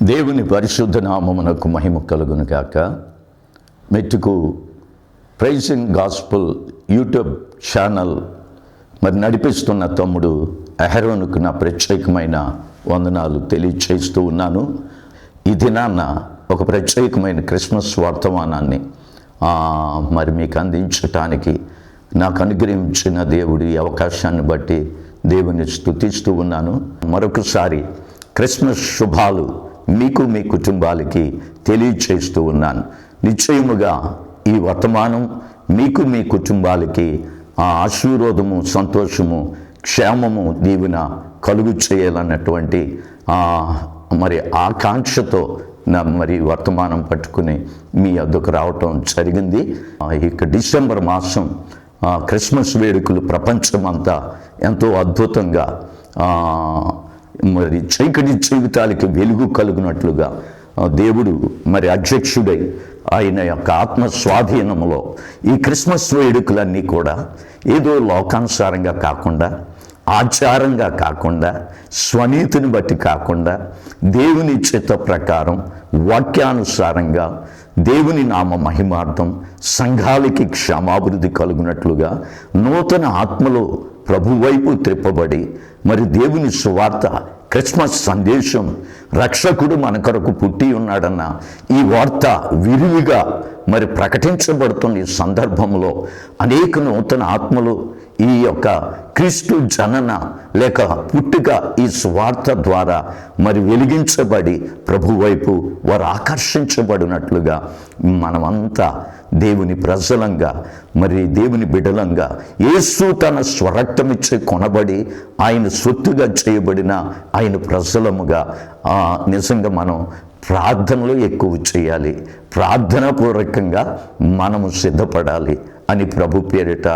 దేవుని పరిశుద్ధ నామమునకు మహిమ కలుగును గాక. మెట్టుకు ప్రైజింగ్ గాస్పుల్ యూట్యూబ్ ఛానల్ నడిపిస్తున్న తమ్ముడు అహరోనుకు నా ప్రత్యేకమైన వందనాలు తెలియచేస్తూ ఉన్నాను. ఈ దినాన్న ఒక ప్రత్యేకమైన క్రిస్మస్ వర్తమానాన్ని మీకు అందించటానికి నాకు అనుగ్రహించిన దేవుడి అవకాశాన్ని బట్టి దేవుని స్తుతిస్తూ ఉన్నాను. మరొకసారి క్రిస్మస్ శుభాలు మీకు మీ కుటుంబాలకి తెలియచేస్తూ ఉన్నాను. నిశ్చయముగా ఈ వర్తమానం మీకు మీ కుటుంబాలకి ఆశీర్వాదము, సంతోషము, క్షేమము, దీవెన కలుగు చేయాలన్నటువంటి ఆకాంక్షతో వర్తమానం పట్టుకుని మీ వద్దకు రావటం జరిగింది. ఇక డిసెంబర్ మాసం క్రిస్మస్ వేడుకలు ప్రపంచమంతా ఎంతో అద్భుతంగా చీకటి జీవితాలకి వెలుగు కలుగునట్లుగా దేవుడు అధ్యక్షుడై ఆయన యొక్క ఆత్మ స్వాధీనంలో ఈ క్రిస్మస్ వేడుకలన్నీ కూడా ఏదో లోకానుసారంగా కాకుండా, ఆచారంగా కాకుండా, స్వనీతిని బట్టి కాకుండా, దేవుని చిత్త ప్రకారం వాక్యానుసారంగా దేవుని నామ మహిమార్థం సంఘాలకి క్షమాభివృద్ధి కలుగునట్లుగా నూతన ఆత్మలో ప్రభు వైపు త్రిప్పబడి దేవుని సువార్త, క్రిస్మస్ సందేశం, రక్షకుడు మన కొరకు పుట్టి ఉన్నాడన్న ఈ వార్త విరివిగా ప్రకటించబడుతున్న ఈ సందర్భంలో అనేక నూతన ఆత్మలు ఈ యొక్క క్రీస్తు జనన లేక పుట్టుక ఈ సువార్త ద్వారా వెలిగించబడి ప్రభు వైపు వారు ఆకర్షించబడినట్లుగా మనమంతా దేవుని ప్రజలంగా దేవుని బిడ్డలంగా యేసు తన స్వరక్తమిచ్చే కొనబడి ఆయన సొత్తుగా చేయబడిన ఆయన ప్రజలముగా నిజంగా మనం ప్రార్థనలు ఎక్కువ చేయాలి, ప్రార్థనాపూర్వకంగా మనము సిద్ధపడాలి అని ప్రభు పేరిట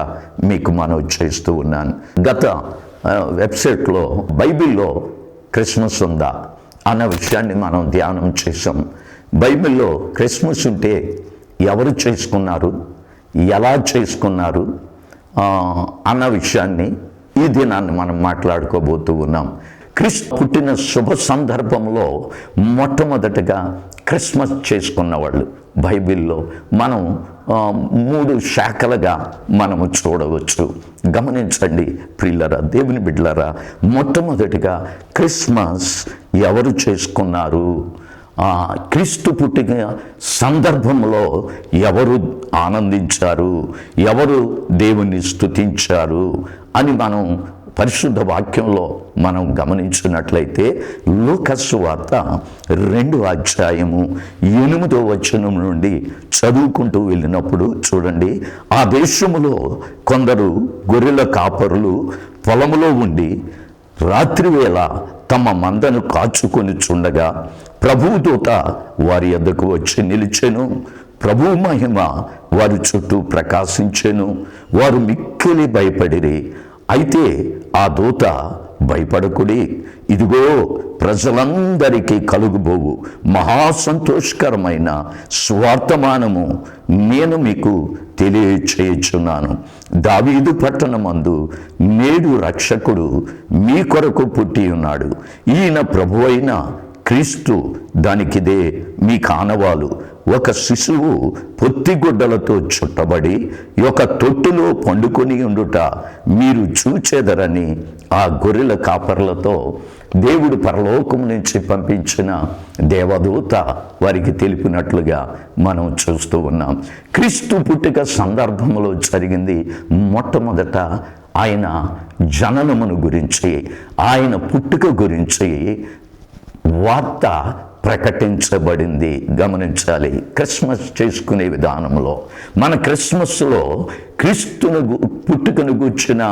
మీకు మనవి చేస్తూ ఉన్నాను. గత వెబ్సైట్లో బైబిల్లో క్రిస్మస్ ఉందా అన్న విషయాన్ని మనం ధ్యానం చేసాం. బైబిల్లో క్రిస్మస్ ఉంటే ఎవరు చేసుకున్నారు, ఎలా చేసుకున్నారు అన్న విషయాన్ని ఈ దినాన్ని మనం మాట్లాడుకోబోతూ ఉన్నాం. క్రీస్తు పుట్టిన శుభ సందర్భంలో మొట్టమొదటగా క్రిస్మస్ చేసుకున్న వాళ్ళు బైబిల్లో మనం 3 శాఖలుగా మనము చూడవచ్చు. గమనించండి ప్రియులరా, దేవుని బిడ్డలరా, మొట్టమొదటిగా క్రిస్మస్ ఎవరు చేసుకున్నారు, క్రీస్తు పుట్టిన సందర్భంలో ఎవరు ఆనందించారు, ఎవరు దేవుని స్తుతించారు అని మనం పరిశుద్ధ వాక్యంలో మనం గమనించినట్లయితే లూకా సువార్త 2వ అధ్యాయము 8వ వచనం నుండి చదువుకుంటూ వెళ్ళినప్పుడు చూడండి, ఆ దేశములో కొందరు గొర్రెల కాపరులు పొలములో ఉండి రాత్రివేళ తమ మందను కాచుకొని చుండగా ప్రభువు దూత వారి యొద్దకు వచ్చి నిలిచెను. ప్రభువు మహిమ వారి చుట్టూ ప్రకాశించెను. వారు మిక్కిలి భయపడిరి. అయితే ఆ దూత, భయపడకుడి, ఇదిగో ప్రజలందరికీ కలుగుబోవు మహాసంతోషకరమైన స్వార్థమానము నేను మీకు తెలియచేయుచున్నాను. దావీదు పట్టణమందు నేడు రక్షకుడు మీ కొరకు పుట్టి ఉన్నాడు. ఈయన ప్రభువైన క్రీస్తు. దానికిదే మీ కానవాలు. ఒక శిశువు పొత్తిగుడ్డలతో చుట్టబడి ఒక తొట్టులో పండుకొని ఉండుట మీరు చూచెదరని ఆ గొర్రెల కాపర్లతో దేవుడు పరలోకం నుంచి పంపించిన దేవదూత వారికి తెలిపినట్లుగా మనం చూస్తూ ఉన్నాం. క్రీస్తు పుట్టుక సందర్భంలో జరిగింది మొట్టమొదట ఆయన జననమును గురించి, ఆయన పుట్టుక గురించి వార్త ప్రకటించబడింది. గమనించాలి, క్రిస్మస్ చేసుకునే విధానంలో మన క్రిస్మస్లో క్రీస్తును పుట్టుకను గూర్చిన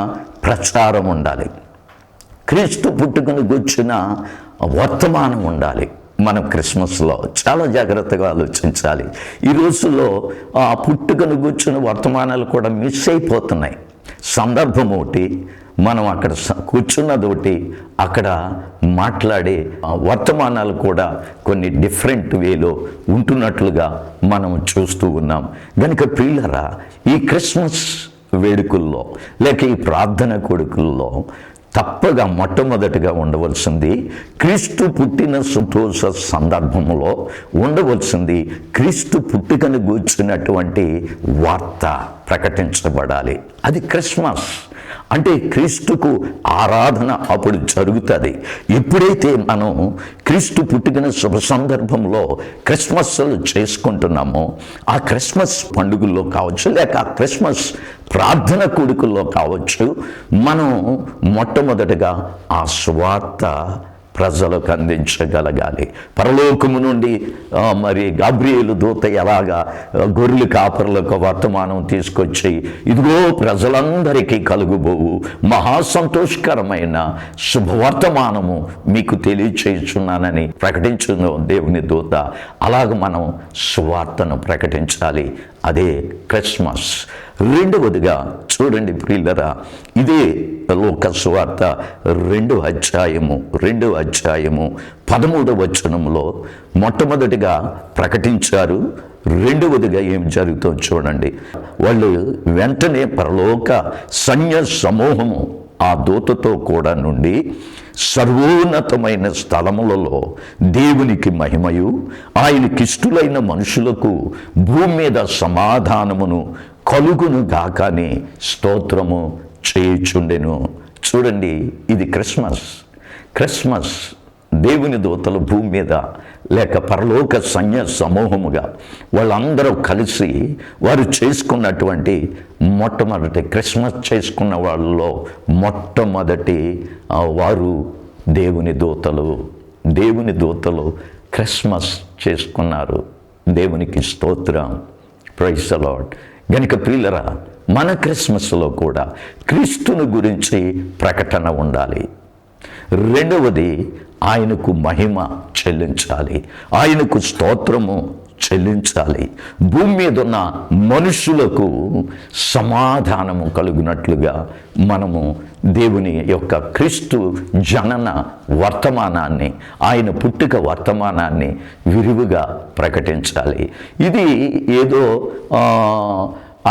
ప్రచారం ఉండాలి, క్రీస్తు పుట్టుకను గూర్చిన వర్తమానం ఉండాలి. మనం క్రిస్మస్లో చాలా జాగ్రత్తగా ఆలోచించాలి. ఈ రోజుల్లో ఆ పుట్టుకను గూర్చిన వర్తమానాలు కూడా మిస్ అయిపోతున్నాయి. సందర్భం ఒకటి, మనం అక్కడ కూర్చున్నదోటి, అక్కడ మాట్లాడే వర్తమానాలు కూడా కొన్ని డిఫరెంట్ వేలో ఉంటున్నట్లుగా మనం చూస్తూ ఉన్నాం. కనుక ప్రియులరా, ఈ క్రిస్మస్ వేడుకల్లో లేక ఈ ప్రార్థన కొడుకుల్లో తప్పగా మొట్టమొదటిగా ఉండవలసింది క్రీస్తు పుట్టిన సంతోష సందర్భంలో ఉండవలసింది క్రీస్తు పుట్టుకను గూర్చినటువంటి వార్త ప్రకటించబడాలి. అది క్రిస్మస్ అంటే క్రీస్తుకు ఆరాధన అప్పుడు జరుగుతుంది. ఎప్పుడైతే మనం క్రీస్తు పుట్టుకన శుభ సందర్భంలో క్రిస్మస్లు చేసుకుంటున్నామో ఆ క్రిస్మస్ పండుగల్లో కావచ్చు, లేక ఆ క్రిస్మస్ ప్రార్థన కూడికల్లో కావచ్చు, మనం మొట్టమొదటిగా ఆ సువార్త ప్రజలకు అందించగలగాలి. పరలోకము నుండి మరి గాబ్రియేలు దూత ఎలాగా గొర్రెల కాపరులకు వర్తమానం తీసుకొచ్చి ఇదిగో ప్రజలందరికీ కలుగుబోవు మహా సంతోషకరమైన శుభవర్తమానము మీకు తెలియచేస్తున్నానని ప్రకటించిన దేవుని దూత, అలాగ మనం సువార్తను ప్రకటించాలి. అదే క్రిస్మస్. రెండవదిగా చూడండి ప్రియులరా, ఇదే లోక సువార్త 2వ అధ్యాయము 13వ వచనంలో మొట్టమొదటిగా ప్రకటించారు. రెండవదిగా ఏం జరుగుతుందో చూడండి. వాళ్ళు వెంటనే పరలోక సైన్య సమూహము ఆ దూతతో కూడా నుండి సర్వోన్నతమైన స్థలములలో దేవునికి మహిమయు ఆయనకిష్టులైన మనుషులకు భూమి మీద సమాధానమును కలుగును గాకని స్తోత్రము చేయుచుండెను. చూడండి, ఇది క్రిస్మస్. దేవుని దూతలు భూమి మీద లేక పరలోక సైన్య సమూహముగా వాళ్ళందరూ కలిసి వారు చేసుకున్నటువంటి మొట్టమొదటి క్రిస్మస్ చేసుకున్న వాళ్ళలో మొట్టమొదటి వారు దేవుని దూతలు క్రిస్మస్ చేసుకున్నారు. దేవునికి స్తోత్రం. Praise the Lord. గనుక ప్రియులరా, మన క్రిస్మస్లో కూడా క్రీస్తుని గురించి ప్రకటన ఉండాలి. రెండవది, ఆయనకు మహిమ చెల్లించాలి, ఆయనకు స్తోత్రము చెల్లించాలి. భూమి మీద ఉన్న మనుషులకు సమాధానము కలుగునట్లుగా మనము దేవుని యొక్క క్రీస్తు జనన వర్తమానాన్ని, ఆయన పుట్టుక వర్తమానాన్ని విరివిగా ప్రకటించాలి. ఇది ఏదో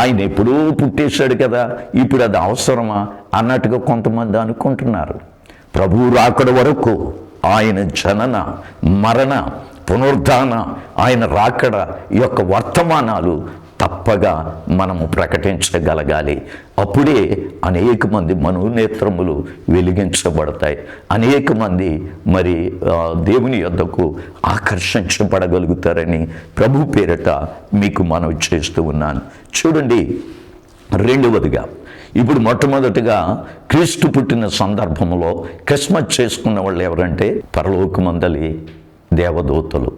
ఆయన ఎప్పుడూ పుట్టేశాడు కదా, ఇప్పుడు అది అవసరమా అన్నట్టుగా కొంతమంది అనుకుంటున్నారు. ప్రభువు రాకడ వరకు ఆయన జనన, మరణ, పునరుద్ధాన, ఆయన రాకడ యొక్క వర్తమానాలు తప్పగా మనము ప్రకటించగలగాలి. అప్పుడే అనేక మంది మనోనేత్రములు వెలిగించబడతాయి. అనేక మంది మరి దేవుని యొద్దకు ఆకర్షించబడగలుగుతారని ప్రభు పేరట మీకు మనవి చేస్తూ ఉన్నాను. చూడండి, రెండవదిగా ఇప్పుడు మొట్టమొదటిగా క్రీస్తు పుట్టిన సందర్భంలో క్రిస్మస్ చేసుకున్న వాళ్ళు ఎవరంటే పరలోకమందలి దేవదూతలు.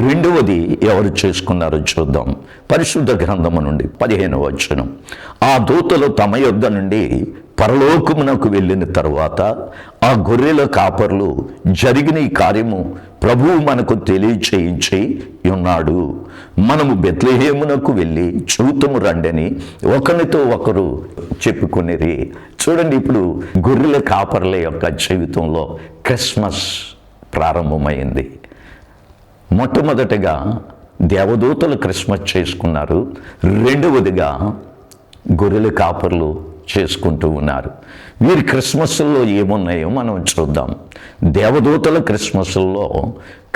రెండవది ఎవరు చేసుకున్నారో చూద్దాం. పరిశుద్ధ గ్రంథము నుండి 15వ వచనం. ఆ దూతలు తమ యొద్ద నుండి పరలోకమునకు వెళ్ళిన తరువాత ఆ గొర్రెల కాపర్లు జరిగిన ఈ కార్యము ప్రభువు మనకు తెలియచేయించి ఉన్నాడు. మనము బెత్లెహేమునకు వెళ్ళి చూతుము రండని ఒకరితో ఒకరు చెప్పుకునేది. చూడండి, ఇప్పుడు గొర్రెల కాపర్ల యొక్క జీవితంలో క్రిస్మస్ ప్రారంభమైంది. మొట్టమొదటిగా దేవదూతలు క్రిస్మస్ చేసుకున్నారు. రెండవదిగా గొర్రెల కాపర్లు చేసుకుంటూ ఉన్నారు. వీరి క్రిస్మస్లో ఏమున్నాయో మనం చూద్దాం. దేవదూతల క్రిస్మస్లో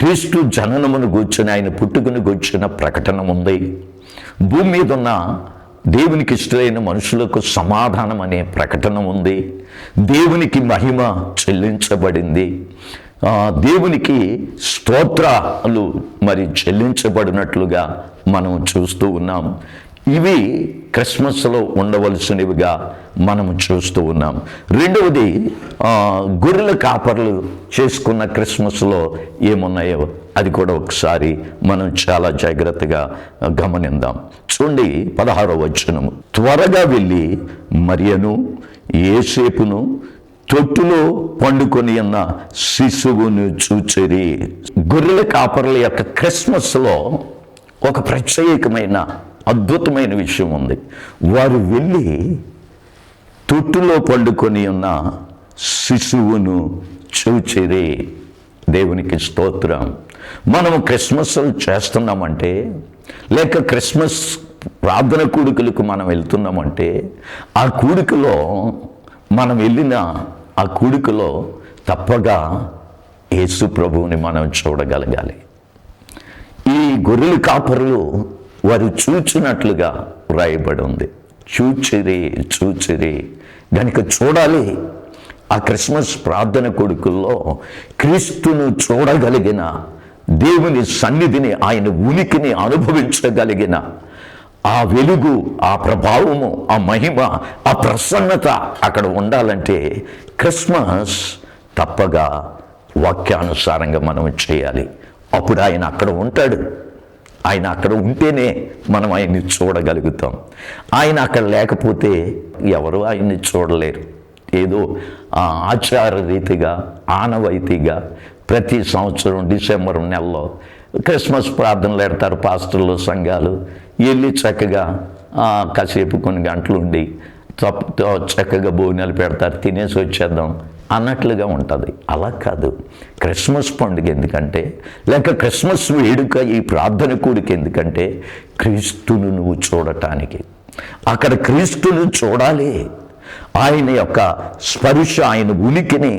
క్రీస్తు జననమును గూర్చిన, ఆయన పుట్టుకను గూర్చిన ప్రకటన ఉంది. భూమి మీద ఉన్న దేవునికి ఇష్టమైన మనుషులకు సమాధానం అనే ప్రకటన ఉంది. దేవునికి మహిమ చెల్లించబడింది. దేవునికి స్తోత్రాలు మరి చెల్లించబడినట్లుగా మనం చూస్తూ ఉన్నాం. ఇవి క్రిస్మస్లో ఉండవలసినవిగా మనము చూస్తూ ఉన్నాం. రెండవది, గొర్రెల కాపర్లు చేసుకున్న క్రిస్మస్లో ఏమున్నాయో అది కూడా ఒకసారి మనం చాలా జాగ్రత్తగా గమనిద్దాం. చూడండి, 16వ వచనము. త్వరగా వెళ్ళి మరియను యేసేపును తొట్టులో పండుకొని ఉన్న శిశువును చూచిరి. గొర్రెల కాపర్ల యొక్క క్రిస్మస్లో ఒక ప్రత్యేకమైన అద్భుతమైన విషయం ఉంది. వారు వెళ్ళి తొట్టులో పండుకొని ఉన్న శిశువును చూచిరి. దేవునికి స్తోత్రం. మనము క్రిస్మస్లు చేస్తున్నామంటే, లేక క్రిస్మస్ ప్రార్థన కూడికలకు మనం వెళ్తున్నామంటే, ఆ కూడికలో మనం వెళ్ళిన ఆ కూడికలో తప్పగా యేసు ప్రభువుని మనం చూడగలగాలి. ఈ గొర్రెల కాపరులు వారు చూచినట్లుగా వ్రాయబడి ఉంది. చూచిరి గనుక చూడాలి. ఆ క్రిస్మస్ ప్రార్థన కొడుకుల్లో క్రీస్తును చూడగలిగిన, దేవుని సన్నిధిని, ఆయన ఉనికిని అనుభవించగలిగిన ఆ వెలుగు, ఆ ప్రభావము, ఆ మహిమ, ఆ ప్రసన్నత అక్కడ ఉండాలంటే క్రిస్మస్ తప్పగా వాక్యానుసారంగా మనం చేయాలి. అప్పుడు ఆయన అక్కడ ఉంటాడు. ఆయన అక్కడ ఉంటేనే మనం ఆయన్ని చూడగలుగుతాం. ఆయన అక్కడ లేకపోతే ఎవరు ఆయన్ని చూడలేరు. ఏదో ఆచార రీతిగా, ఆనవాయితీగా ప్రతి సంవత్సరం డిసెంబర్ నెలలో క్రిస్మస్ ప్రార్థనలు పెడతారు పాస్టర్లు, సంఘాలు. వెళ్ళి చక్కగా కాసేపు కొన్ని గంటలు ఉండి చక్కగా భోజనాలు పెడతారు, తినేసి వచ్చేద్దాం అన్నట్లుగా ఉంటుంది. అలా కాదు. క్రిస్మస్ పండుగ ఎందుకంటే, లేక క్రిస్మస్ వేడుక, ఈ ప్రార్థన కూడిక ఎందుకంటే క్రీస్తును నువ్వు చూడటానికి. అక్కడ క్రీస్తును చూడాలి. ఆయన యొక్క స్పర్శ, ఆయన ఉనికిని,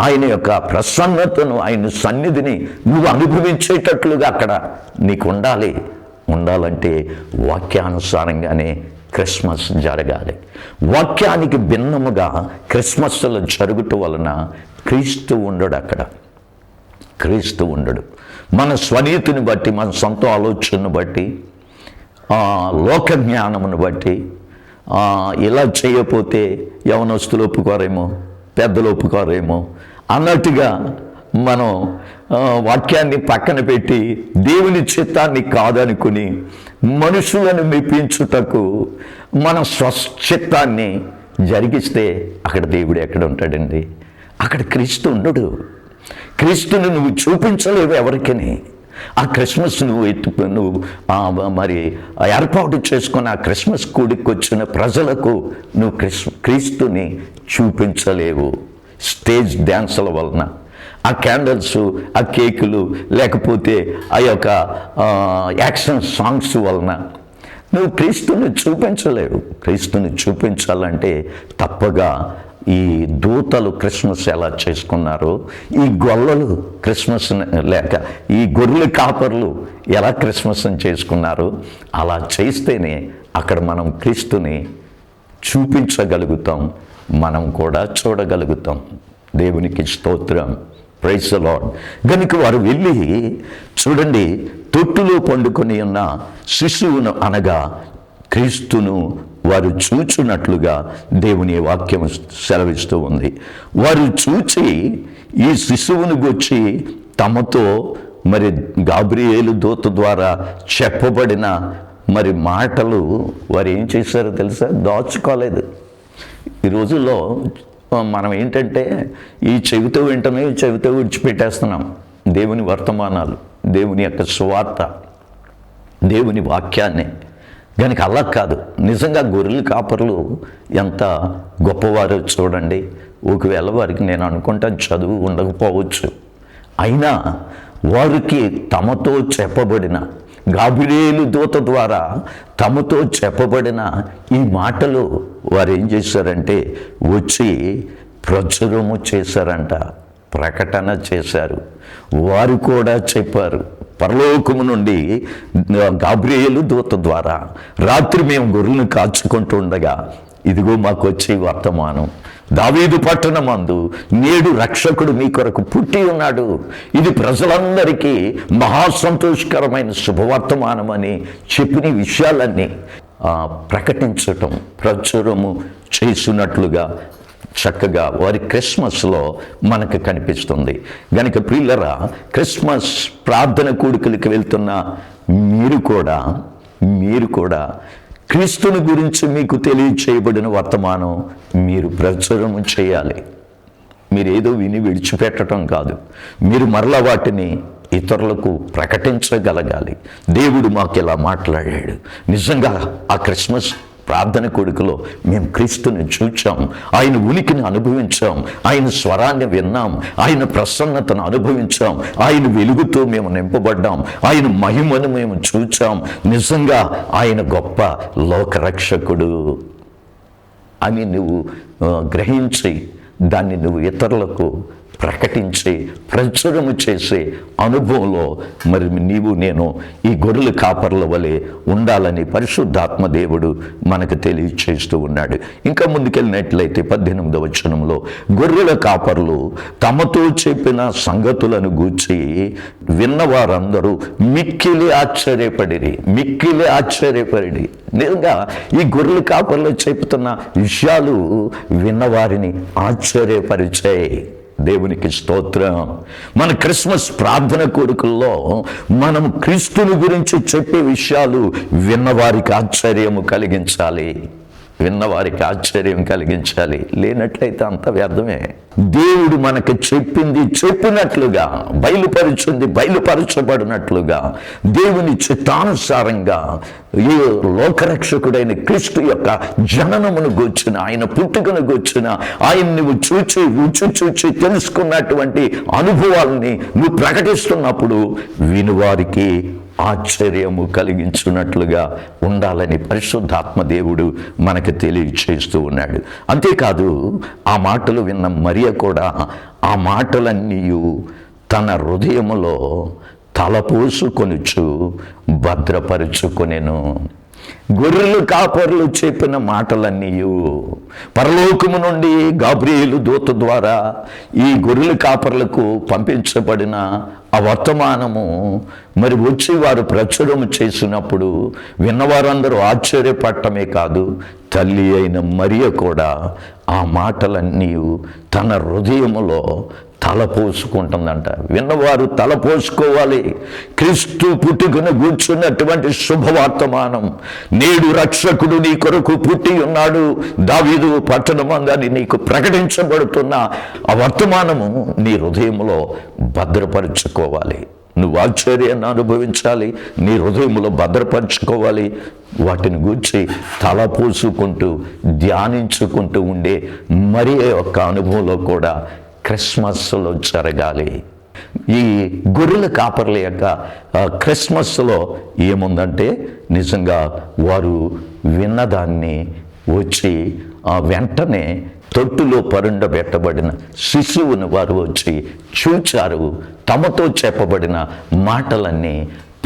ఆయన యొక్క ప్రసన్నతను, ఆయన సన్నిధిని నువ్వు అనుభవించేటట్లుగా అక్కడ నీకు ఉండాలంటే వాక్యానుసారంగానే క్రిస్మస్ జరగాలి. వాక్యానికి భిన్నముగా క్రిస్మస్లో జరుగుట వలన క్రీస్తు ఉండడు. అక్కడ క్రీస్తు ఉండడు. మన స్వనీతిని బట్టి, మన సొంత ఆలోచనను బట్టి, లోక జ్ఞానమును బట్టి, ఇలా చేయకపోతే యవనస్తులు ఒప్పుకోరేమో, పెద్దలు ఒప్పుకోరేమో అన్నట్టుగా మనం వాక్యాన్ని పక్కన పెట్టి దేవుని చిత్తాన్ని కాదనుకుని మనుషులను మెప్పించుటకు మన స్వచిత్తాన్ని జరిగిస్తే అక్కడ దేవుడు ఎక్కడ ఉంటాడండి? అక్కడ క్రీస్తు ఉండడు. క్రీస్తుని నువ్వు చూపించలేవు ఎవరికని. ఆ క్రిస్మస్ నువ్వు మరి ఏర్పాటు చేసుకుని ఆ క్రిస్మస్ కూడికి వచ్చిన ప్రజలకు నువ్వు క్రీస్తుని చూపించలేవు. స్టేజ్ డ్యాన్సుల వలన, ఆ క్యాండిల్స్, ఆ కేకులు, లేకపోతే ఆ యొక్క యాక్షన్ సాంగ్స్ వలన నువ్వు క్రీస్తుని చూపించలేవు. క్రీస్తుని చూపించాలంటే తప్పగా ఈ దూతలు క్రిస్మస్ ఎలా చేసుకున్నారో, ఈ గొల్లలు క్రిస్మస్ లేక ఈ గొర్రెల కాపర్లు ఎలా క్రిస్మస్ని చేసుకున్నారో అలా చేస్తేనే అక్కడ మనం క్రీస్తుని చూపించగలుగుతాం, మనం కూడా చూడగలుగుతాం. దేవునికి స్తోత్రం. Praise the Lord. గనుక వారు వెళ్ళి చూడండి, తొట్టులో పండుకొని ఉన్న శిశువును అనగా క్రీస్తును వారు చూచున్నట్లుగా దేవుని వాక్యం సెలవిస్తూ ఉంది. వారు చూచి ఈ శిశువును గురించి తమతో మరి గాబ్రియేలు దూత ద్వారా చెప్పబడిన మరి మాటలు వారు ఏం చేశారో తెలుసా? దాచుకోలేదు. ఈ రోజుల్లో మనం ఏంటంటే ఈ చెవితో వింటనే చెవితో విడిచిపెట్టేస్తున్నాం దేవుని వర్తమానాలు, దేవుని యొక్క సువార్త, దేవుని వాక్యాన్ని. కనుక అలా కాదు. నిజంగా గొర్రెల కాపర్లు ఎంత గొప్పవారో చూడండి. ఒకవేళ వారికి నేను అనుకుంటాను చదువు ఉండకపోవచ్చు, అయినా వారికి తమతో చెప్పబడిన గాబ్రియేలు దూత ద్వారా తమతో చెప్పబడిన ఈ మాటలు వారు ఏం చేశారంటే వచ్చి ప్రచురము చేశారంట, ప్రకటన చేశారు. వారు కూడా చెప్పారు. పరలోకము నుండి గాబ్రియేలు దూత ద్వారా రాత్రి మేము గొర్రెలను కాచుకుంటూ ఉండగా ఇదిగో మాకు వచ్చే వర్తమానం, దావీదు పట్టణమందు నేడు రక్షకుడు మీ కొరకు పుట్టి ఉన్నాడు, ఇది ప్రజలందరికీ మహాసంతోషకరమైన శుభవర్తమానం అని చెప్పిన విషయాలన్నీ ప్రకటించటం, ప్రచురము చేస్తున్నట్లుగా చక్కగా వారి క్రిస్మస్లో మనకు కనిపిస్తుంది. గనుక ప్రియులరా, క్రిస్మస్ ప్రార్థన కూడికలకు వెళ్తున్న మీరు కూడా క్రీస్తుని గురించి మీకు తెలియచేయబడిన వర్తమానం మీరు ప్రచురము చేయాలి. మీరు ఏదో విని విడిచిపెట్టడం కాదు, మీరు మరలా వాటిని ఇతరులకు ప్రకటించగలగాలి. దేవుడు మాకు ఇలా మాట్లాడాడు. నిజంగా ఆ క్రిస్మస్ ప్రార్థన కొడుకులో మేము క్రీస్తుని చూచాం, ఆయన ఉనికిని అనుభవించాం, ఆయన స్వరాన్ని విన్నాం, ఆయన ప్రసన్నతను అనుభవించాం, ఆయన వెలుగుతో మేము నింపబడ్డాం, ఆయన మహిమను మేము చూచాం. నిజంగా ఆయన గొప్ప లోకరక్షకుడు అని నువ్వు గ్రహించి దాన్ని నువ్వు ఇతరులకు ప్రకటించి ప్రచురము చేసే అనుభవంలో మరి నీవు నేను ఈ గొర్రెల కాపర్ల వలె ఉండాలని పరిశుద్ధాత్మ దేవుడు మనకు తెలియచేస్తూ ఉన్నాడు. ఇంకా ముందుకెళ్ళినట్లయితే 18వ వచనంలో గొర్రెల కాపర్లు తమతో చెప్పిన సంగతులను గూర్చి విన్నవారందరూ మిక్కిలి ఆశ్చర్యపడిరి. నిజంగా ఈ గొర్రెల కాపర్లు చెబుతున్న విషయాలు విన్నవారిని ఆశ్చర్యపరిచాయి. దేవునికి స్తోత్రం. మన క్రిస్మస్ ప్రార్థన కోరికల్లో మనం క్రీస్తుని గురించి చెప్పే విషయాలు విన్నవారికి ఆశ్చర్యము కలిగించాలి. లేనట్లయితే అంత వ్యర్థమే. దేవుడు మనకు చెప్పింది చెప్పినట్లుగా, బయలుపరచబడినట్లుగా, దేవుని చిత్తానుసారంగా ఈ లోకరక్షకుడైన క్రీస్తు యొక్క జననమును గూర్చిన, ఆయన పుట్టుకను గూర్చిన, ఆయన నువ్వు చూచి తెలుసుకున్నటువంటి అనుభవాలని నువ్వు ప్రకటిస్తున్నప్పుడు వినువారికి ఆశ్చర్యము కలిగించున్నట్లుగా ఉండాలని పరిశుద్ధాత్మ దేవుడు మనకు తెలియచేస్తూ ఉన్నాడు. అంతేకాదు, ఆ మాటలు విన్న మరియ కూడా ఆ మాటలన్నీ తన హృదయములో తలపోసుకొనుచు భద్రపరుచుకొనెను. గొర్రెలు కాపర్లు చెప్పిన మాటలన్నీ పరలోకము నుండి గాబ్రియేలు దూత ద్వారా ఈ గొర్రెల కాపర్లకు పంపించబడిన ఆ వర్తమానము మరి వచ్చి వారు ప్రచురము చేసినప్పుడు విన్నవారందరూ ఆశ్చర్యపడటమే కాదు, తల్లి అయిన మరియ కూడా ఆ మాటలన్నీ తన హృదయములో తలపోసుకుంటుందంట. విన్నవారు తలపోసుకోవాలి. క్రీస్తు పుట్టుకను గూర్చున్నటువంటి శుభవర్తమానం, నేడు రక్షకుడు నీ కొరకు పుట్టి ఉన్నాడు దావీదు పట్టణమందని నీకు ప్రకటించబడుతున్న ఆ వర్తమానము నీ హృదయంలో భద్రపరుచుకోవాలి. నువ్వు ఆశ్చర్యాన్ని అనుభవించాలి, నీ హృదయంలో భద్రపరుచుకోవాలి. వాటిని గూర్చి తలపోసుకుంటూ ధ్యానించుకుంటూ ఉండే మరి యొక్క అనుభవంలో కూడా క్రిస్మస్లో జరగాలి. ఈ గొర్రెల కాపర్ల యొక్క క్రిస్మస్లో ఏముందంటే, నిజంగా వారు విన్నదాన్ని వచ్చి వెంటనే తొట్టులో పరుండబెట్టబడిన శిశువును వారు వచ్చి చూచారు. తమతో చెప్పబడిన మాటలన్నీ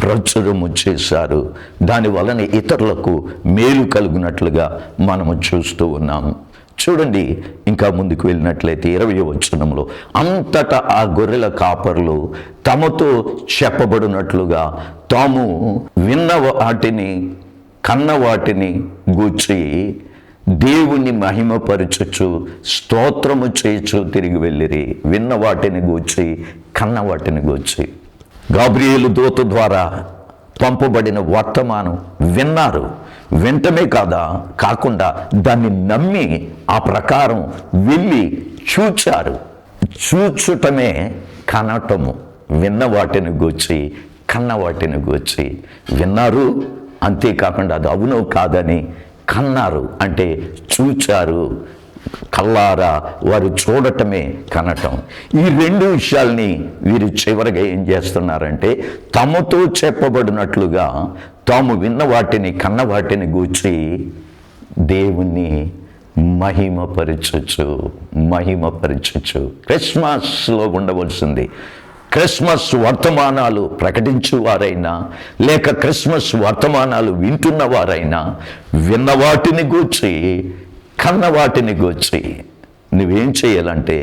ప్రచురము చేశారు. దాని వలన ఇతరులకు మేలు కలుగునట్లుగా మనము చూస్తూ ఉన్నాము. చూడండి, ఇంకా ముందుకు వెళ్ళినట్లయితే 20వ వచనంలో, అంతటా ఆ గొర్రెల కాపర్లు తమతో చెప్పబడినట్లుగా తాము విన్న వాటిని కన్న వాటిని గూర్చి దేవుని మహిమపరచుచు స్తోత్రము చేయుచు తిరిగి వెళ్ళిరి. విన్న వాటిని గూర్చి కన్న వాటిని గూర్చి గాబ్రియేలు దూత ద్వారా పంపబడిన వర్తమానం విన్నారు. వెంటనే కాకుండా దాన్ని నమ్మి ఆ ప్రకారం వెళ్ళి చూచారు. చూచుటమే కనటము. విన్న వాటిని గూర్చి కన్న వాటిని గూర్చి విన్నారు. అంతేకాకుండా అది అవునో కాదని కన్నారు, అంటే చూచారు. కల్లారా వారు చూడటమే కనటం. ఈ రెండు విషయాల్ని వీరు చివరిగా ఏం చేస్తున్నారంటే, తమతో చెప్పబడినట్లుగా తాము విన్న వాటిని కన్న వాటిని గూర్చి దేవుణ్ణి మహిమపరచుచు. క్రిస్మస్లో ఉండవలసింది క్రిస్మస్ వర్తమానాలు ప్రకటించువారైనా లేక క్రిస్మస్ వర్తమానాలు వింటున్నవారైనా విన్న వాటిని గూర్చి కన్న వాటిని గూర్చి నువ్వేం చేయాలంటే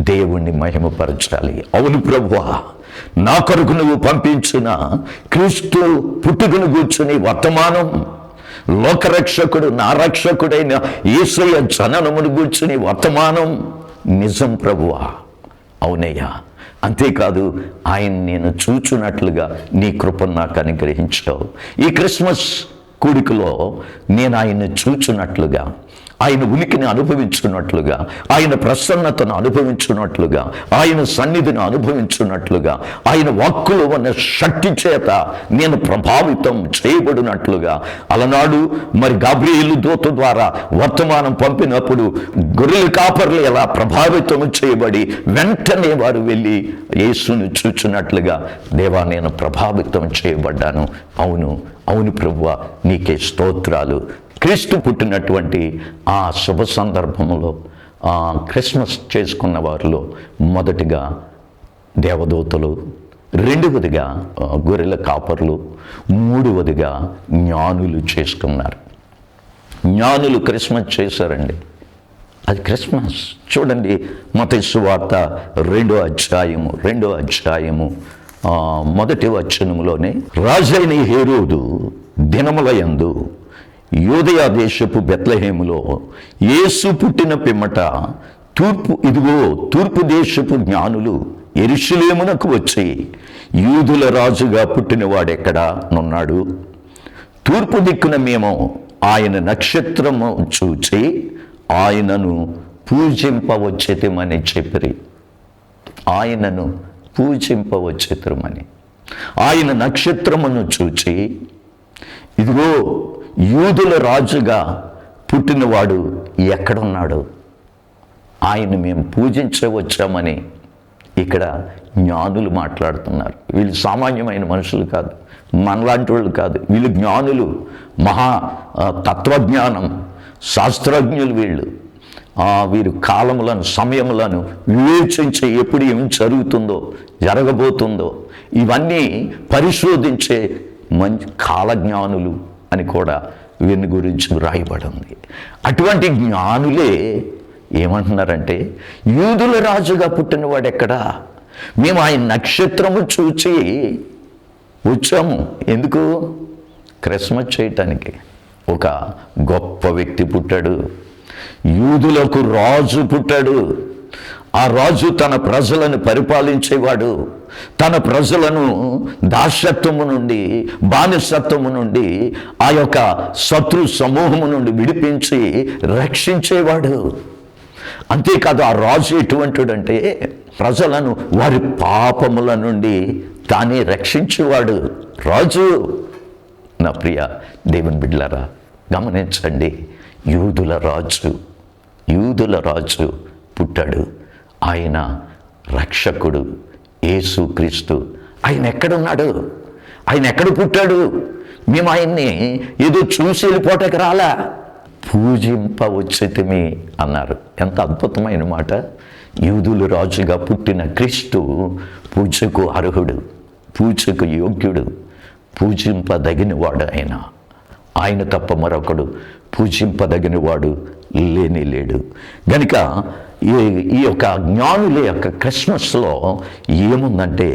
దేవుణ్ణి మహిమపరచాలి. అవును ప్రభువా, నా కొరకు నువ్వు పంపించిన క్రీస్తు పుట్టుకను గూర్చుని వర్తమానం, లోకరక్షకుడు నా రక్షకుడైన యేసయ్య జననమును గూర్చుని వర్తమానం నిజం ప్రభువా. అవునయ్యా. అంతేకాదు, ఆయన నేను చూచున్నట్లుగా నీ కృపను నాకు అనుగ్రహించావు. ఈ క్రిస్మస్ కూడికలో నేను ఆయన్ని చూచున్నట్లుగా, ఆయన ఉనికిని అనుభవించున్నట్లుగా, ఆయన ప్రసన్నతను అనుభవించున్నట్లుగా, ఆయన సన్నిధిని అనుభవించున్నట్లుగా, ఆయన వాక్కులో ఉన్న శక్తి చేత నేను ప్రభావితం చేయబడినట్లుగా, అలనాడు మరి గాబ్రియేలు దూత ద్వారా వర్తమానం పంపినప్పుడు గొర్రెల కాపర్లు ఎలా ప్రభావితం చేయబడి వెంటనే వారు వెళ్ళి యేసును చూచున్నట్లుగా, దేవా నేను ప్రభావితం చేయబడ్డాను. అవును ప్రభువా, నీకే స్తోత్రాలు. క్రీస్తు పుట్టినటువంటి ఆ శుభ సందర్భంలో క్రిస్మస్ చేసుకున్న వారిలో మొదటిగా దేవదూతలు, రెండవదిగా గొర్రెల కాపర్లు, మూడవదిగా జ్ఞానులు చేసుకున్నారు. జ్ఞానులు క్రిస్మస్ చేశారండి. అది క్రిస్మస్. చూడండి, మత్తయి సువార్త 2వ అధ్యాయము మొదటి వచనములోనే, రాజైన హేరోదు దినముల యందు యూదయ దేశపు బెత్లెహేములో యేసు పుట్టిన పిమ్మట తూర్పు దేశపు జ్ఞానులు యెరూషలేమునకు వచ్చి, యూదుల రాజుగా పుట్టినవాడెక్కడా నున్నాడు? తూర్పు దిక్కున మేము ఆయన నక్షత్రము చూచి ఆయనను పూజింపవచ్చేతమని చెప్పిరి. ఆయనను పూజింపవచ్చేతమని, ఆయన నక్షత్రమును చూచి, ఇదిగో యూదుల రాజుగా పుట్టినవాడు ఎక్కడున్నాడు, ఆయన మేము పూజించవచ్చామని ఇక్కడ జ్ఞానులు మాట్లాడుతున్నారు. వీళ్ళు సామాన్యమైన మనుషులు కాదు, మనలాంటి వాళ్ళు కాదు. వీళ్ళు జ్ఞానులు, మహా తత్వజ్ఞానం, శాస్త్రజ్ఞులు వీళ్ళు. వీరు కాలములను, సమయములను వివేచించి ఎప్పుడు ఏమి జరుగుతుందో, జరగబోతుందో ఇవన్నీ పరిశోధించే మంచి కాలజ్ఞానులు అని కూడా వీరిని గురించి వ్రాయబడింది. అటువంటి జ్ఞానులే ఏమంటున్నారంటే, యూదుల రాజుగా పుట్టినవాడు ఎక్కడా? మేము ఆయన నక్షత్రము చూచి వచ్చాము. ఎందుకు? క్రిస్మస్ చేయటానికి. ఒక గొప్ప వ్యక్తి పుట్టాడు, యూదులకు రాజు పుట్టాడు. ఆ రాజు తన ప్రజలను పరిపాలించేవాడు. తన ప్రజలను దాస్యత్వము నుండి, బానిసత్వము నుండి, ఆ యొక్క శత్రు సమూహము నుండి విడిపించి రక్షించేవాడు. అంతేకాదు, ఆ రాజు ఎటువంటిడంటే ప్రజలను వారి పాపముల నుండి తానే రక్షించేవాడు రాజు. నా ప్రియ దేవుని బిడ్డలారా, గమనించండి, యూదుల రాజు పుట్టాడు. ఆయన రక్షకుడు యేసుక్రీస్తు. ఆయన ఎక్కడున్నాడు? ఆయన ఎక్కడ పుట్టాడు? మేము ఆయన్ని ఏదో చూసి వెళ్ళిపోటానికి రాలా, పూజింపవచ్చితిమి అన్నారు. ఎంత అద్భుతమైన మాట! యూదుల రాజుగా పుట్టిన క్రీస్తు పూజకు అర్హుడు, పూజకు యోగ్యుడు, పూజింపదగినవాడు. ఆయన తప్ప మరొకడు పూజింపదగినవాడు లేడు. గనుక ఈ యొక్క జ్ఞానుల యొక్క క్రిస్మస్లో ఏముందంటే,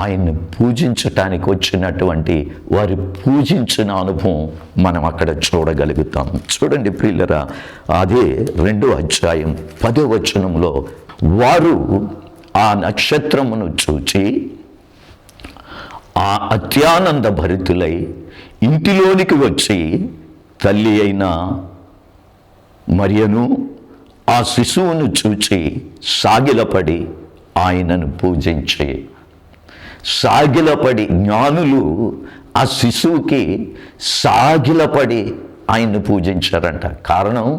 ఆయన్ని పూజించటానికి వచ్చినటువంటి వారు పూజించిన అనుభవం మనం అక్కడ చూడగలుగుతాం. చూడండి ప్రియులరా, అదే 2వ అధ్యాయం 10వ వచనంలో, వారు ఆ నక్షత్రమును చూచి ఆ అత్యానంద భరితులై ఇంటిలోనికి వచ్చి తల్లి అయిన మరియను ఆ శిశువును చూచి సాగిలపడి ఆయనను పూజించి, సాగిలపడి జ్ఞానులు ఆ శిశువుకి సాగిలపడి ఆయన్ని పూజించారంట. కారణం,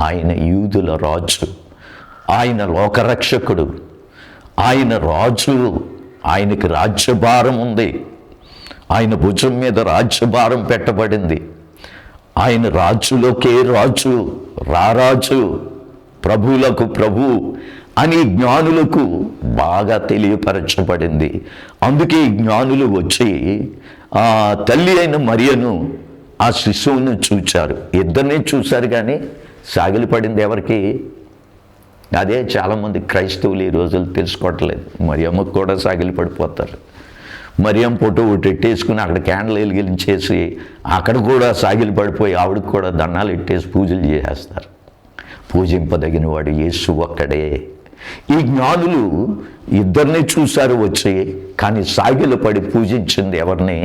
ఆయన యూదుల రాజు, ఆయన లోకరక్షకుడు, ఆయన రాజు, ఆయనకి రాజ్యభారం ఉంది, ఆయన భుజం మీద రాజ్యభారం పెట్టబడింది. ఆయన రాజులోకే రాజు, రారాజు, ప్రభువులకు ప్రభు అని జ్ఞానులకు బాగా తెలియపరచబడింది. అందుకే జ్ఞానులు వచ్చి ఆ తల్లి అయిన మరియను, ఆ శిశువును చూచారు. ఇద్దరిని చూశారు, కానీ సాగిలిపడింది ఎవరికి? అదే చాలామంది క్రైస్తవులు ఈ రోజులు తెలుసుకోవట్లేదు. మరియమ్మకు కూడా సాగిలి పడిపోతారు. మరియమ్మ ఫోటో ఒకటి ఎట్టేసుకుని అక్కడ క్యాండిల్ వెలిగించేసి అక్కడ కూడా సాగిలి పడిపోయి ఆవిడకి కూడా దండాలు ఎట్టేసి పూజలు చేసేస్తారు. పూజింపదగిన వాడు యేసు ఒక్కడే. ఈ జ్ఞానులు ఇద్దరిని చూశారు వచ్చి, కానీ సాగిలు పడి పూజించింది ఎవరిని?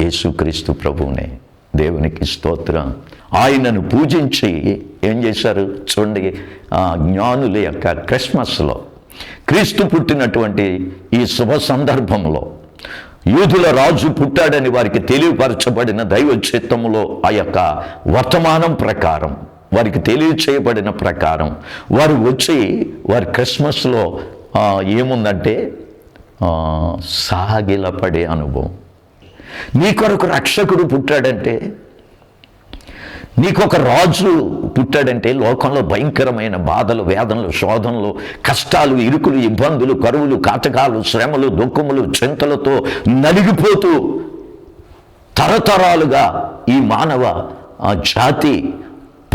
యేసుక్రీస్తు ప్రభువునే. దేవునికి స్తోత్రం. ఆయనను పూజించి ఏం చేశారు చూడండి. జ్ఞానుల యొక్క క్రిస్మస్లో, క్రీస్తు పుట్టినటువంటి ఈ శుభ సందర్భంలో, యూదుల రాజు పుట్టాడని వారికి తెలియపరచబడిన దైవ చిత్తములో ఆ యొక్క వర్తమానం ప్రకారం, వారికి తెలియచేయబడిన ప్రకారం వారు వచ్చి వారి క్రిస్మస్లో ఏముందంటే సాగిలపడే అనుభవం. నీ కొరకు రక్షకుడు పుట్టాడంటే నీకొక రాజు పుట్టాడంటే లోకంలో భయంకరమైన బాధలు, వేదనలు, శోధనలు, కష్టాలు, ఇరుకులు, ఇబ్బందులు, కరువులు, కాటకాలు, శ్రమలు, దుఃఖములు, చింతలతో నలిగిపోతూ తరతరాలుగా ఈ మానవ జాతి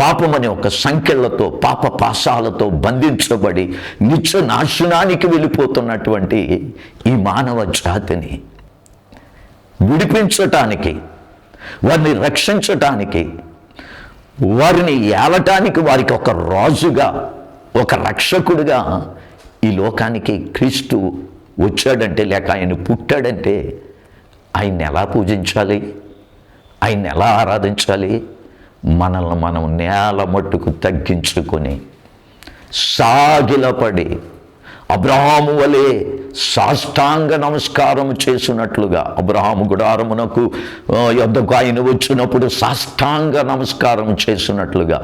పాపమనే ఒక సంఖ్యలతో, పాప పాశాలతో బంధించబడి నిత్య నాశనానికి వెళ్ళిపోతున్నటువంటి ఈ మానవ జాతిని విడిపించటానికి, వారిని రక్షించటానికి, వారిని ఏలటానికి, వారికి ఒక రాజుగా, ఒక రక్షకుడిగా ఈ లోకానికి క్రీస్తు వచ్చాడంటే, లేక ఆయన పుట్టాడంటే ఆయన్ని ఎలా పూజించాలి, ఆయన్ని ఎలా ఆరాధించాలి? మనల్ని మనం నేల మట్టుకు తగ్గించుకొని సాగిలపడి అబ్రహాము వలె సాష్టాంగ నమస్కారం చేసినట్లుగా, అబ్రహాము గుడారమునకు యొద్దకు ఆయన వచ్చినప్పుడు సాష్టాంగ నమస్కారం చేసినట్లుగా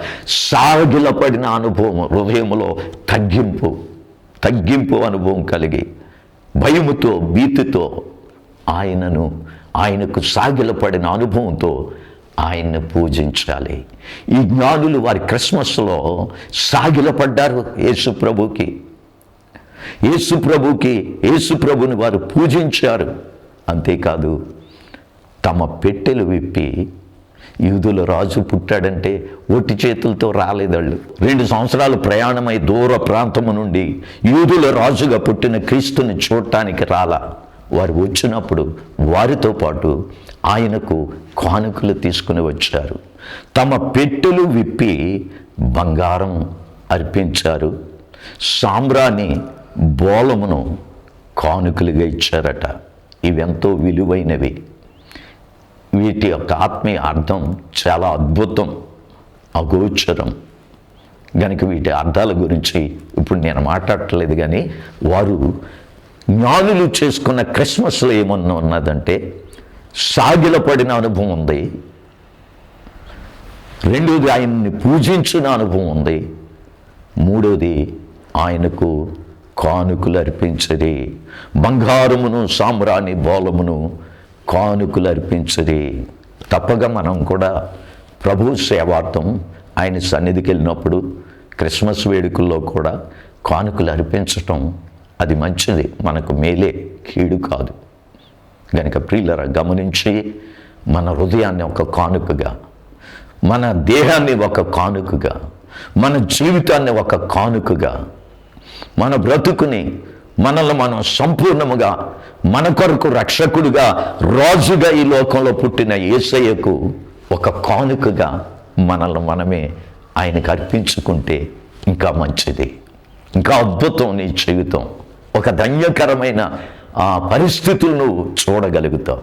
సాగిలపడిన అనుభవం, హృదయములో తగ్గింపు అనుభవం కలిగి భయముతో, భీతితో ఆయనకు సాగిలపడిన అనుభవంతో ఆయన్ని పూజించాలి. ఈ జ్ఞానులు వారి క్రిస్మస్లో సాగిలపడ్డారు యేసు ప్రభుని వారు పూజించారు. అంతేకాదు, తమ పెట్టెలు విప్పి, యూదుల రాజు పుట్టాడంటే ఒట్టి చేతులతో రాలేదళ్ళు. 2 సంవత్సరాలు ప్రయాణమై దూర ప్రాంతము నుండి యూదుల రాజుగా పుట్టిన క్రీస్తుని చూడటానికి రాలా. వారు వచ్చినప్పుడు వారితో పాటు ఆయనకు కానుకలు తీసుకుని వచ్చారు. తమ పెట్టెలు విప్పి బంగారం అర్పించారు, సాంబ్రాణి బోళమును కానుకలుగా ఇచ్చారట. ఇవెంతో విలువైనవి. వీటి యొక్క ఆత్మీయ అర్థం చాలా అద్భుతం, అగోచరం. కనుక వీటి అర్థాల గురించి ఇప్పుడు నేను మాట్లాడట్లేదు. కానీ వారు జ్ఞానులు చేసుకున్న క్రిస్మస్లో ఏమన్నా ఉన్నదంటే సాగిలపడిన అనుభవం ఉంది, రెండోది ఆయన్ని పూజించిన అనుభవం ఉంది, మూడోది ఆయనకు కానుకలు అర్పించరి, బంగారమును సాంబ్రాణి బోళమును కానుకలు అర్పించరి. తప్పగా మనం కూడా ప్రభు సేవార్థం ఆయన సన్నిధికి వెళ్ళినప్పుడు క్రిస్మస్ వేడుకల్లో కూడా కానుకలు అర్పించటం అది మంచిది, మనకు మేలే, కీడు కాదు. కనుక ప్రియులరా, గమనించి మన హృదయాన్ని ఒక కానుకగా, మన దేహాన్ని ఒక కానుకగా, మన జీవితాన్ని ఒక కానుకగా, మన బ్రతుకుని, మనల్ని మనం సంపూర్ణముగా మన కొరకు రక్షకుడిగా, రాజుగా ఈ లోకంలో పుట్టిన యేసయ్యకు ఒక కానుకగా మనల్ని మనమే ఆయనకు అర్పించుకుంటే ఇంకా మంచిది, ఇంకా అద్భుతం. నీ జీవితం ఒక ధన్యకరమైన పరిస్థితులను చూడగలుగుతావు.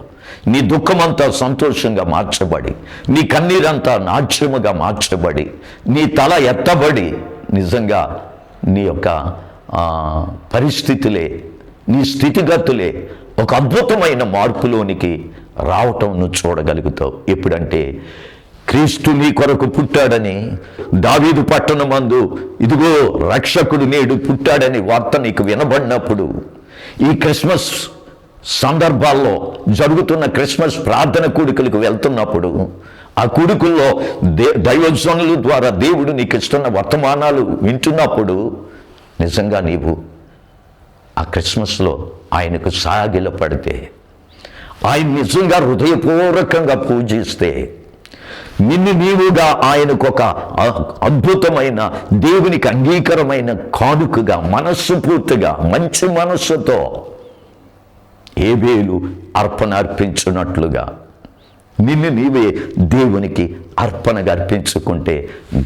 నీ దుఃఖమంతా సంతోషంగా మార్చబడి, నీ కన్నీరంతా నాట్యముగా మార్చబడి, నీ తల ఎత్తబడి నిజంగా నీ యొక్క పరిస్థితులే, నీ స్థితిగతులే ఒక అద్భుతమైన మార్పులోనికి రావటం నువ్వు చూడగలుగుతావు. ఎప్పుడంటే క్రీస్తు నీ కొరకు పుట్టాడని దావీదు పట్టణమందు ఇదిగో రక్షకుడు నేడు పుట్టాడని వార్త నీకు వినబడినప్పుడు, ఈ క్రిస్మస్ సందర్భాల్లో జరుగుతున్న క్రిస్మస్ ప్రార్థన కూడికలకు వెళ్తున్నప్పుడు, ఆ కూడికల్లో దైవజనుల ద్వారా దేవుడు నీకు ఇస్తున్న వర్తమానాలు వింటున్నప్పుడు నిజంగా నీవు ఆ క్రిస్మస్లో ఆయనకు సాగిలపడితే, ఆయన నిజంగా హృదయపూర్వకంగా పూజిస్తే, నిన్ను నీవుగా ఆయనకు ఒక అద్భుతమైన దేవునికి అంగీకారమైన కానుకగా, మనస్సు పూర్తిగా మంచి మనస్సుతో ఏబేలు అర్పణ అర్పించినట్లుగా నిన్ను నీవే దేవునికి అర్పణగా అర్పించుకుంటే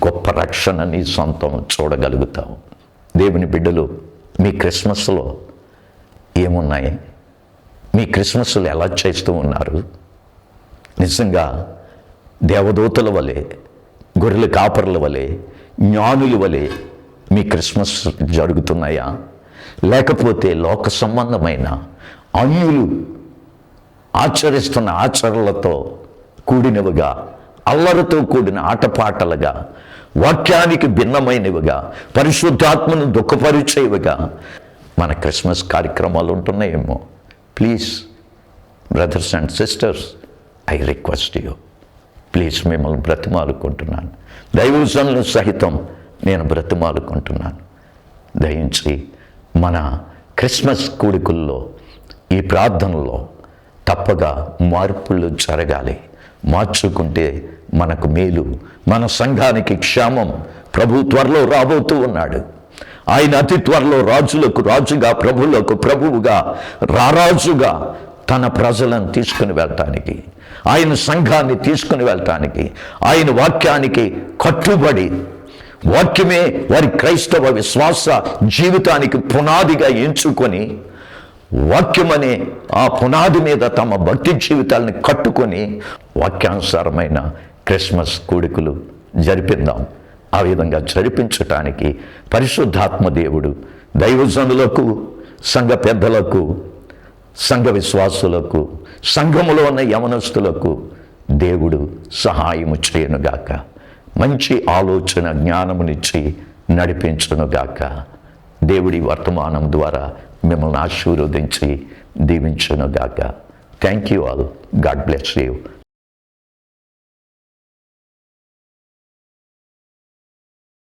గొప్ప రక్షణ నీ సొంతం చూడగలుగుతావు. దేవుని బిడ్డలు, మీ క్రిస్మస్లో ఏమున్నాయి? మీ క్రిస్మస్లు ఎలా చేస్తూ ఉన్నారు? నిజంగా దేవదూతల వలె, గొర్రెల కాపర్ల వలె, జ్ఞానుల వలె మీ క్రిస్మస్ జరుగుతున్నాయా? లేకపోతే లోక సంబంధమైన అన్యులు ఆచరిస్తున్న ఆచరణలతో కూడినవిగా, అల్లరితో కూడిన ఆటపాటలుగా, వాక్యానికి భిన్నమైనవిగా, పరిశుద్ధాత్మను దుఃఖపరిచేవిగా మన క్రిస్మస్ కార్యక్రమాలు ఉంటున్నాయేమో. Please brothers and sisters, I request you, please మిమ్మల్ని బ్రతిమాలుకుంటున్నాను, దైవజనులు సహితం నేను బ్రతిమాలుకుంటున్నాను. దయించి మన క్రిస్మస్ కూడికల్లో ఈ ప్రార్థనలో తప్పగా మార్పులు జరగాలి. మార్చుకుంటే మనకు మేలు, మన సంఘానికి క్షేమం. ప్రభు త్వరలో రాబోతూ ఉన్నాడు. ఆయన అతి త్వరలో రాజులకు రాజుగా, ప్రభువులకు ప్రభువుగా, రారాజుగా తన ప్రజలను తీసుకుని వెళ్ళటానికి, ఆయన సంఘాన్ని తీసుకుని వెళ్ళటానికి, ఆయన వాక్యానికి కట్టుబడి, వాక్యమే వారి క్రైస్తవ విశ్వాస జీవితానికి పునాదిగా ఎంచుకొని, వాక్యమనే ఆ పునాది మీద తమ భక్తి జీవితాలను కట్టుకొని వాక్యానుసారమైన క్రిస్మస్ కూడికలు జరిపిద్దాం. ఆ విధంగా జరిపించటానికి పరిశుద్ధాత్మ దేవుడు దైవజనులకు, సంఘ పెద్దలకు, సంఘ విశ్వాసులకు, సంఘములో ఉన్న యవనస్తులకు దేవుడు సహాయము చేయనుగాక. మంచి ఆలోచన జ్ఞానమునిచ్చి నడిపించునుగాక. దేవుడి వర్తమానం ద్వారా మిమ్మల్ని ఆశీర్వదించి దీవించునుగాక. Thank you all. God bless you.